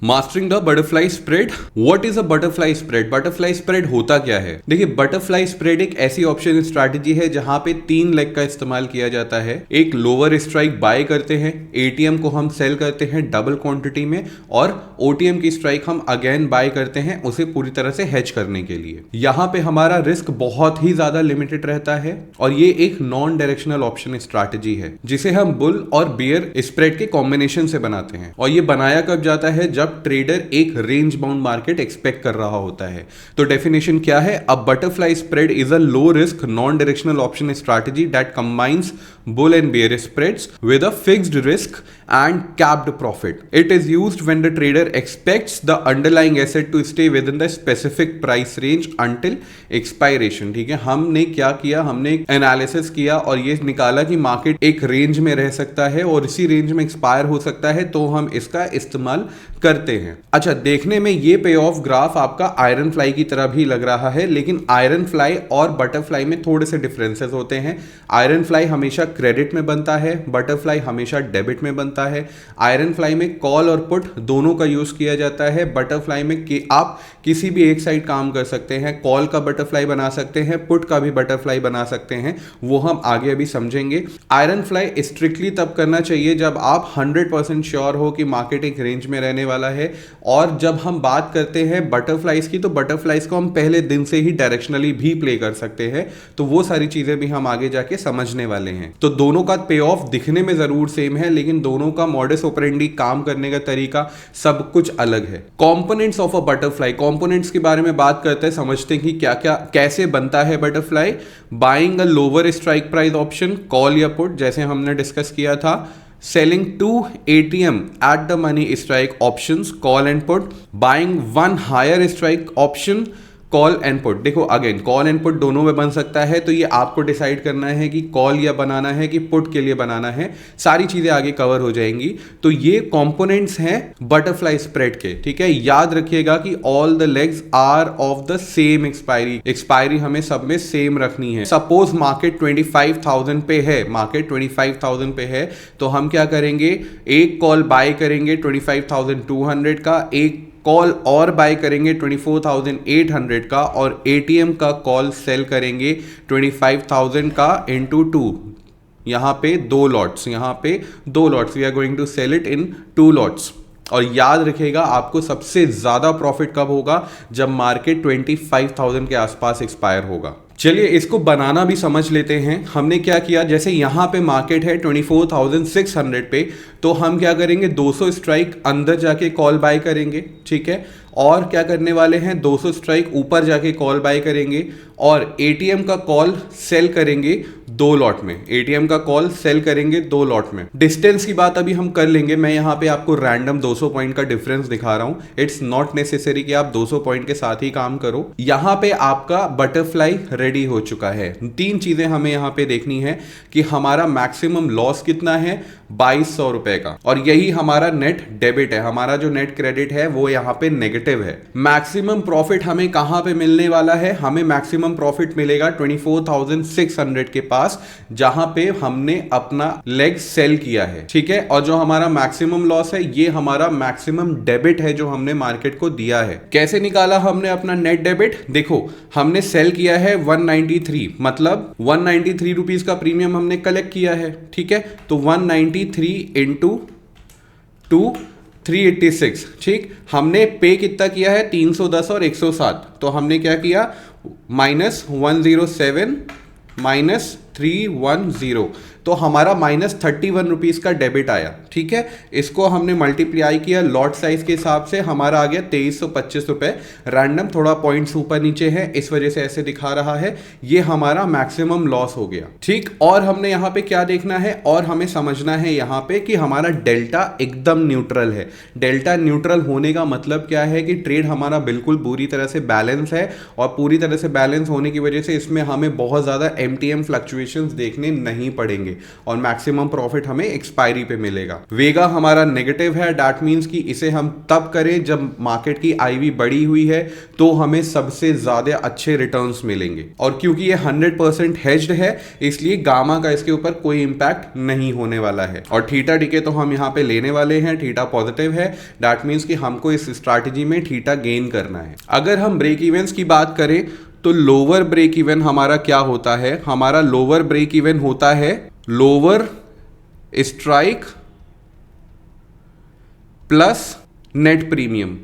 Mastering the butterfly spread. What is a butterfly spread? Butterfly spread होता क्या है? देखिए, बटरफ्लाई स्प्रेड एक ऐसी ऑप्शन स्ट्रैटेजी है जहां पे 3 लेग का इस्तेमाल किया जाता है। एक लोअर स्ट्राइक बाय करते हैं, एटीएम को हम सेल करते हैं डबल क्वांटिटी में, और ओटीएम की स्ट्राइक हम अगेन बाय करते हैं उसे पूरी तरह से हेज करने के लिए। यहां पे हमारा रिस्क बहुत ही ज्यादा लिमिटेड रहता है और ये एक नॉन डायरेक्शनल ऑप्शन स्ट्रैटेजी है जिसे हम बुल और बियर स्प्रेड के कॉम्बिनेशन से बनाते हैं। और ये बनाया कब जाता है? जब ट्रेडर एक रेंज बाउंड मार्केट एक्सपेक्ट कर रहा होता है। तो डेफिनेशन क्या है? A butterfly spread is a low risk non directional option strategy that combines bull and bear spreads with a fixed risk and capped profit. It is used when the trader expects the underlying asset to stay within the specific price range until expiration. ठीक है, हमने क्या किया? हमने analysis किया और ये निकाला कि मार्केट एक रेंज में रह सकता है और इसी रेंज में एक्सपायर हो सकता है, तो हम इसका इस्तेमाल करते हैं। अच्छा, देखने में ये पे ऑफ ग्राफ आपका आयरन फ्लाई की तरह भी लग रहा है, लेकिन आयरन फ्लाई और बटरफ्लाई में थोड़े से डिफरेंसेस होते हैं। आयरन फ्लाई हमेशा क्रेडिट में बनता है, बटरफ्लाई हमेशा डेबिट में बनता है। आयरन फ्लाई में कॉल और पुट दोनों का यूज किया जाता है। बटरफ्लाई में कि आप किसी भी एक साइड काम कर सकते हैं, कॉल का बटरफ्लाई बना सकते हैं, पुट का भी बटरफ्लाई बना सकते हैं, वो हम आगे अभी समझेंगे। आयरन फ्लाई स्ट्रिक्टली तब करना चाहिए जब आप 100% श्योर हो कि मार्केट एक रेंज में रहने वाला है। और जब हम बात करते हैं बटरफ्लाइज की, तो बटरफ्लाइज को हम पहले दिन से ही डायरेक्शनली भी प्ले कर सकते हैं, तो वो सारी चीजें भी हम आगे जाके समझने वाले हैं। तो दोनों का पे ऑफ दिखने में जरूर सेम है, लेकिन दोनों का मॉडस ऑपरेंडी, काम करने का तरीका सब कुछ अलग है। Components of a butterfly, components के बारे में बात करते हैं, समझते हैं कि क्या क्या कैसे बनता है butterfly. Buying a lower strike price option, call या पुट, जैसे हमने डिस्कस किया था। Selling 2 ATM at the money strike options, call and put. Buying 1 higher strike option, call and put. देखो, अगेन कॉल एंड पुट दोनों में बन सकता है, तो ये आपको डिसाइड करना है कि कॉल या बनाना है कि पुट के लिए बनाना है। सारी चीजें आगे कवर हो जाएंगी। तो ये कंपोनेंट्स हैं बटरफ्लाई स्प्रेड के, ठीक है। याद रखिएगा कि all the legs are of the same expiry. Expiry हमें सब में सेम रखनी है। सपोज मार्केट 25,000 पे है, मार्केट 25,000 पे है, तो हम क्या करेंगे? एक कॉल बाय करेंगे 25,200 का, एक कॉल और बाय करेंगे 24,800 का, और एटीएम का कॉल सेल करेंगे 25,000 का इंटू 2। यहां पे 2 लॉट्स, यहां पे 2 lots, we are going to sell it in 2 lots. और याद रखिएगा, आपको सबसे ज्यादा प्रॉफिट कब होगा? जब मार्केट 25,000 के आसपास एक्सपायर होगा। चलिए इसको बनाना भी समझ लेते हैं। हमने क्या किया, जैसे यहां पे मार्केट है 24,600 पे, तो हम क्या करेंगे? 200 स्ट्राइक अंदर जाके कॉल बाय करेंगे, ठीक है। और क्या करने वाले हैं? 200 स्ट्राइक ऊपर जाके कॉल बाय करेंगे और एटीएम का कॉल सेल करेंगे 2 लॉट में। एटीएम का कॉल सेल करेंगे 2 लॉट में। डिस्टेंस की बात अभी हम कर लेंगे। मैं यहां पे आपको रैंडम 200 पॉइंट का डिफरेंस दिखा रहा हूं। इट्स नॉट नेसेसरी कि आप 200 पॉइंट के साथ ही काम करो। यहां पे आपका बटरफ्लाई रेडी हो चुका है। 3 चीजें हमें यहां पे देखनी है कि हमारा मैक्सिमम लॉस कितना है? 2200 रुपए का, और यही हमारा नेट डेबिट है। हमारा जो नेट क्रेडिट है वो यहां पे नेगेटिव है। मैक्सिमम प्रॉफिट हमें कहां पे मिलने वाला है? हमें मैक्सिमम प्रॉफिट मिलेगा 24,600 के पास, जहां पे हमने अपना लेग सेल किया है, ठीक है। और जो हमारा मैक्सिमम लॉस है, ये हमारा मैक्सिमम डेबिट है जो हमने मार्केट को दिया है। कैसे निकाला हमने अपना नेट डेबिट? देखो, हमने सेल किया है 193, मतलब 193 रुपीज का प्रीमियम हमने कलेक्ट किया है, ठीक है। तो 193 इंटू 2 386, ठीक। हमने पे कितना किया है? 310 और 107। तो हमने क्या किया? -107 -310, तो हमारा -31 रुपीज का डेबिट आया, ठीक है। इसको हमने मल्टीप्लाई किया लॉट साइज के हिसाब से, हमारा आ गया 2325 रुपए। रैंडम थोड़ा पॉइंट्स ऊपर नीचे है, इस वजह से ऐसे दिखा रहा है। ये हमारा मैक्सिमम लॉस हो गया, ठीक। और हमने यहाँ पे क्या देखना है? और हमें समझना है यहाँ पे कि हमारा डेल्टा एकदम न्यूट्रल है। डेल्टा न्यूट्रल होने का मतलब क्या है? कि ट्रेड हमारा बिल्कुल पूरी तरह से बैलेंस है, और पूरी तरह से बैलेंस होने की वजह से इसमें हमें बहुत ज्यादा MTM फ्लक्चुएशंस देखने नहीं पड़ेंगे। और मैक्सिमम प्रॉफिट हमें एक्सपायरी पे मिलेगा। वेगा हमारा नेगेटिव है, दैट मीन्स कि इसे हम तब करें जब मार्केट की आईवी बढ़ी हुई है तो हमें सबसे ज्यादा अच्छे रिटर्न्स मिलेंगे। और क्योंकि ये 100% हेज्ड है इसलिए गामा का इसके ऊपर कोई इंपैक्ट नहीं होने वाला है। और थीटा डीके तो हम यहाँ पे लेने वाले हैं, थीटा पॉजिटिव है, दैट मीन्स कि हमको इस स्ट्रैटेजी में थीटा गेन करना है। अगर हम ब्रेक इवेंट्स की बात करें तो लोअर ब्रेक इवन हमारा क्या होता है, हमारा लोअर ब्रेक इवन होता है lower strike plus net premium.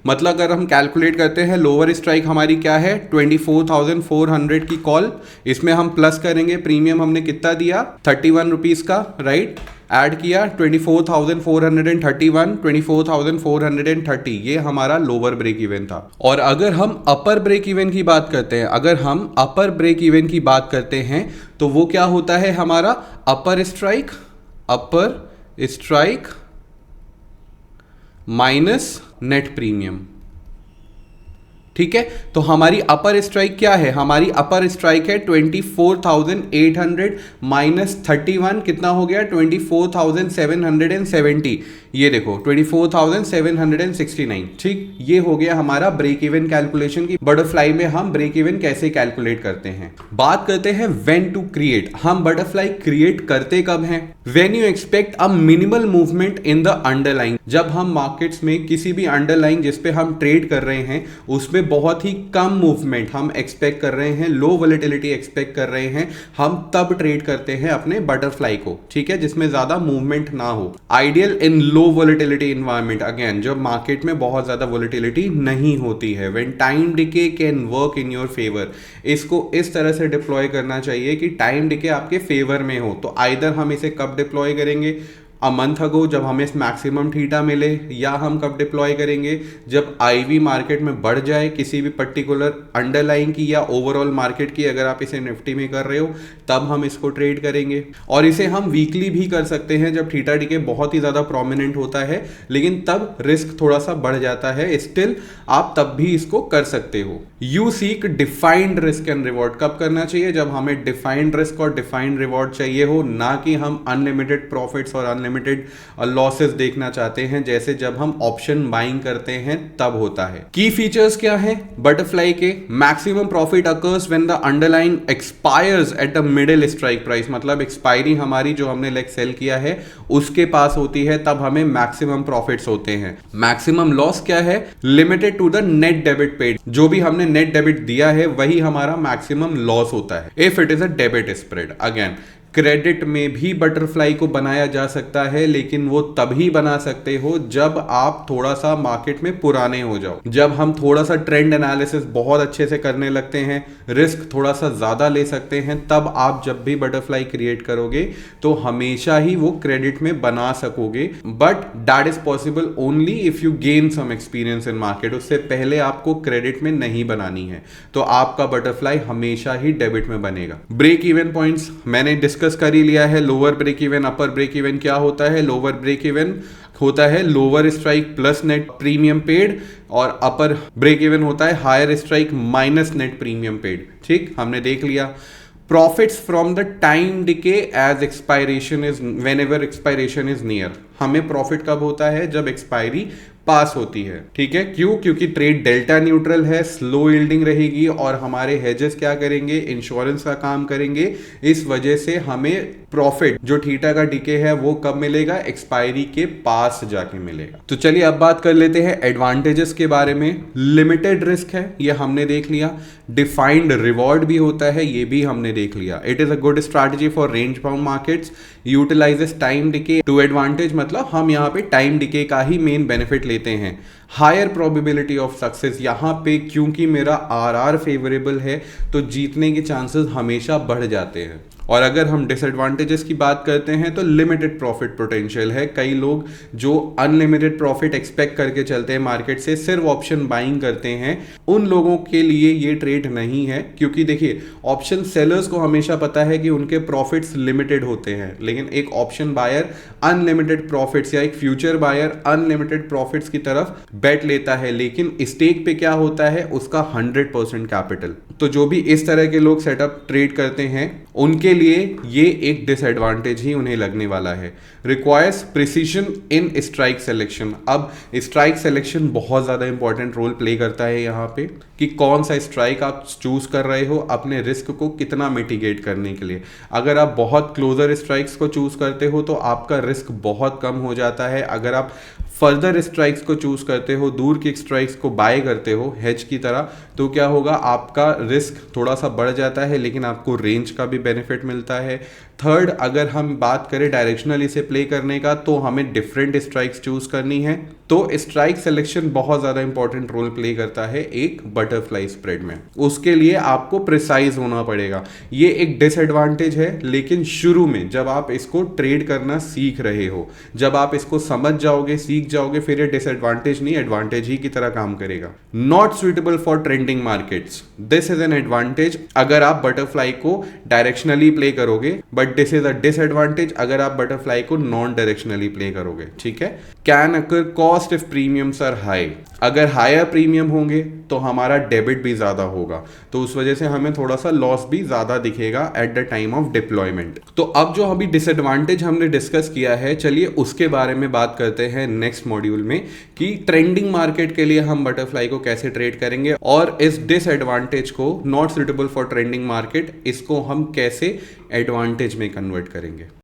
मतलब अगर हम कैलकुलेट करते हैं लोअर स्ट्राइक हमारी क्या है 24,400 की कॉल, इसमें हम प्लस करेंगे प्रीमियम हमने कितना दिया 31 रुपीज का, राइट, ऐड किया 24,431, 24,430, ये हमारा लोअर ब्रेक इवन था। और अगर हम अपर ब्रेक इवन की बात करते हैं, अगर हम अपर ब्रेक इवन की बात करते हैं तो वो क्या होता है हमारा अपर स्ट्राइक माइनस नेट प्रीमियम। ठीक है, तो हमारी अपर स्ट्राइक क्या है, हमारी अपर स्ट्राइक है 24,800 माइनस 31 कितना हो गया 24,770, ये देखो 24,769। ठीक, ये हो गया हमारा ब्रेक इवन कैलकुलेशन की। बटरफ्लाई में हम ब्रेक इवन कैसे कैलकुलेट करते हैं। बात करते हैं व्हेन टू क्रिएट, हम बटरफ्लाई क्रिएट करते कब हैं, when you expect a minimal movement in the underline, जब हम मार्केट्स में किसी भी अंडरलाइन जिस पे हम ट्रेड कर रहे हैं उसमें बहुत ही कम मूवमेंट हम एक्सपेक्ट कर रहे हैं, लो वोलेटिलिटी एक्सपेक्ट कर रहे हैं, हम तब ट्रेड करते हैं अपने बटरफ्लाई को। ठीक है, जिसमें ज्यादा मूवमेंट ना हो। आइडियल इन लो वोलेटिलिटी इन्वायरमेंट, अगेन जब मार्केट में बहुत ज्यादा वोलेटिलिटी नहीं होती है, when time decay can work in your favour. इसको इस तरह से डिप्लॉय करना चाहिए कि टाइम डिके आपके फेवर में हो। तो आइदर हम इसे कब डिप्लॉय करेंगे, अ मंथ अगो जब हमें मैक्सिमम थीटा मिले, या हम कब डिप्लॉय करेंगे जब आईवी मार्केट में बढ़ जाए किसी भी पर्टिकुलर अंडरलाइन की या ओवरऑल मार्केट की। अगर आप इसे निफ्टी में कर रहे हो तब हम इसको ट्रेड करेंगे। और इसे हम वीकली भी कर सकते हैं जब थीटा डीके बहुत ही ज्यादा प्रोमिनेंट होता है, लेकिन तब रिस्क थोड़ा सा बढ़ जाता है। स्टिल आप तब भी इसको कर सकते हो। You seek defined risk and reward, कब करना चाहिए जब हमें डिफाइंड रिस्क और डिफाइंड रिवॉर्ड चाहिए हो, ना कि हम अनलिमिटेड प्रॉफिट्स और अनलिमिटेड लॉसेस देखना चाहते हैं, जैसे जब हम ऑप्शन बाइंग करते हैं तब होता है। की फीचर्स क्या है बटरफ्लाई के, maximum profit occurs when the underline expires at the middle strike price, मतलब एक्सपायरी हमारी जो हमने लेग सेल किया है उसके पास होती है तब हमें मैक्सिमम प्रॉफिट्स होते हैं। मैक्सिमम लॉस क्या है, limited to the net debit paid, जो भी हमने नेट डेबिट दिया है वही हमारा मैक्सिमम लॉस होता है if it is a debit spread. Again credit में भी बटरफ्लाई को बनाया जा सकता है, लेकिन वो तभी बना सकते हो जब आप थोड़ा सा मार्केट में पुराने हो जाओ, जब हम थोड़ा सा ट्रेंड एनालिसिस बहुत अच्छे से करने लगते हैं, रिस्क थोड़ा सा ज्यादा ले सकते हैं, तब आप जब भी बटरफ्लाई क्रिएट करोगे तो हमेशा ही वो क्रेडिट में बना सकोगे। But that is possible only if you gain some experience in market. उससे पहले आपको क्रेडिट में नहीं बनानी है, तो आपका बटरफ्लाई हमेशा ही डेबिट में बनेगा। ब्रेक इवन पॉइंट्स मैंने डिस्कस कर ही लिया है। Lower break even, upper break even क्या होता है, लोअर ब्रेक इवन होता है lower strike plus net premium paid, और अपर ब्रेक इवन होता है higher strike minus net premium paid. ठीक, हमने देख लिया। Profits from the time decay as expiration is whenever expiration is near, हमें प्रॉफिट कब होता है जब एक्सपायरी पास होती है। ठीक है, क्यों, क्योंकि ट्रेड डेल्टा न्यूट्रल है, स्लो यील्डिंग रहेगी और हमारे हेजेस क्या करेंगे, इंश्योरेंस का काम करेंगे। इस वजह से हमें प्रॉफिट जो थीटा का डीके है वो कब मिलेगा, एक्सपायरी के पास जाके मिलेगा। तो चलिए अब बात कर लेते हैं एडवांटेजेस के बारे में। लिमिटेड रिस्क है, ये हमने देख लिया। डिफाइंड रिवॉर्ड भी होता है, ये भी हमने देख लिया। It is a good strategy for range bound markets, utilises time decay to advantage, मतलब हम यहाँ पे टाइम डिके का ही मेन बेनिफिट लेते हैं। हायर प्रोबेबिलिटी ऑफ सक्सेस, यहाँ पे क्योंकि मेरा आरआर फेवरेबल है तो जीतने के चांसेस हमेशा बढ़ जाते हैं। और अगर हम डिसएडवांटेजेस की बात करते हैं तो लिमिटेड प्रॉफिट पोटेंशियल है। कई लोग जो अनलिमिटेड प्रॉफिट एक्सपेक्ट करके चलते हैं मार्केट से, सिर्फ ऑप्शन बाइंग करते हैं, उन लोगों के लिए ये ट्रेड नहीं है। क्योंकि देखिए ऑप्शन सेलर्स को हमेशा पता है कि उनके प्रॉफिट्स लिमिटेड होते हैं, लेकिन एक ऑप्शन बायर अनलिमिटेड प्रॉफिट्स या एक फ्यूचर बायर अनलिमिटेड प्रॉफिट्स की तरफ बेट लेता है, लेकिन स्टेक पे क्या होता है, उसका 100% कैपिटल। तो जो भी इस तरह के लोग सेटअप ट्रेड करते हैं उनके लिए ये एक डिसएडवांटेज ही उन्हें लगने वाला है। Requires precision in strike selection. अब स्ट्राइक सिलेक्शन बहुत ज़्यादा इंपॉर्टेंट रोल प्ले करता है यहाँ पे, कि कौन सा स्ट्राइक आप चूज कर रहे हो अपने रिस्क को कितना मिटिगेट करने के लिए। अगर आप बहुत क्लोजर स्ट्राइक्स को चूज करते हो तो आपका रिस्क बहुत कम हो जाता है। अगर आप फर्दर स्ट्राइक्स को चूज करते हो, दूर की स्ट्राइक्स को बाय करते हो हेज की तरह, तो क्या होगा, आपका रिस्क थोड़ा सा बढ़ जाता है लेकिन आपको रेंज का भी बेनिफिट मिलता है। थर्ड, अगर हम बात करें डायरेक्शनल इसे प्ले करने का, तो हमें डिफरेंट स्ट्राइक्स चूज करनी है। तो स्ट्राइक सिलेक्शन बहुत ज़्यादा इंपॉर्टेंट रोल प्ले करता है एक बटरफ्लाई स्प्रेड में। उसके लिए आपको प्रिसाइज होना पड़ेगा। ये एक डिसएडवांटेज है, लेकिन शुरू में जब आप इसको ट्रेड करना सीख रहे हो, जब आप इसको समझ जाओगे, सीख जाओगे, फिर ये डिसएडवांटेज नहीं एडवांटेज ही की तरह काम करेगा। Not suitable for trending markets, this is an advantage अगर आप बटरफ्लाई को डायरेक्शनली प्ले करोगे, but this is a disadvantage अगर आप बटरफ्लाई को नॉन डायरेक्शनली प्ले करोगे। ठीक है। Can occur cost if premiums are high, अगर हायर प्रीमियम होंगे तो हमारा डेबिट भी ज्यादा होगा, तो उस वजह से हमें थोड़ा सा लॉस भी ज्यादा दिखेगा at the time of deployment. तो अब जो अभी डिसएडवांटेज हमने डिस्कस किया है, चलिए उसके बारे में बात करते हैं नेक्स्ट मॉड्यूल में, कि ट्रेंडिंग मार्केट के लिए हम बटरफ्लाई को कैसे ट्रेड करेंगे और इस डिसएडवांटेज को, not suitable for trending market, इसको हम कैसे एडवांटेज में कन्वर्ट करेंगे।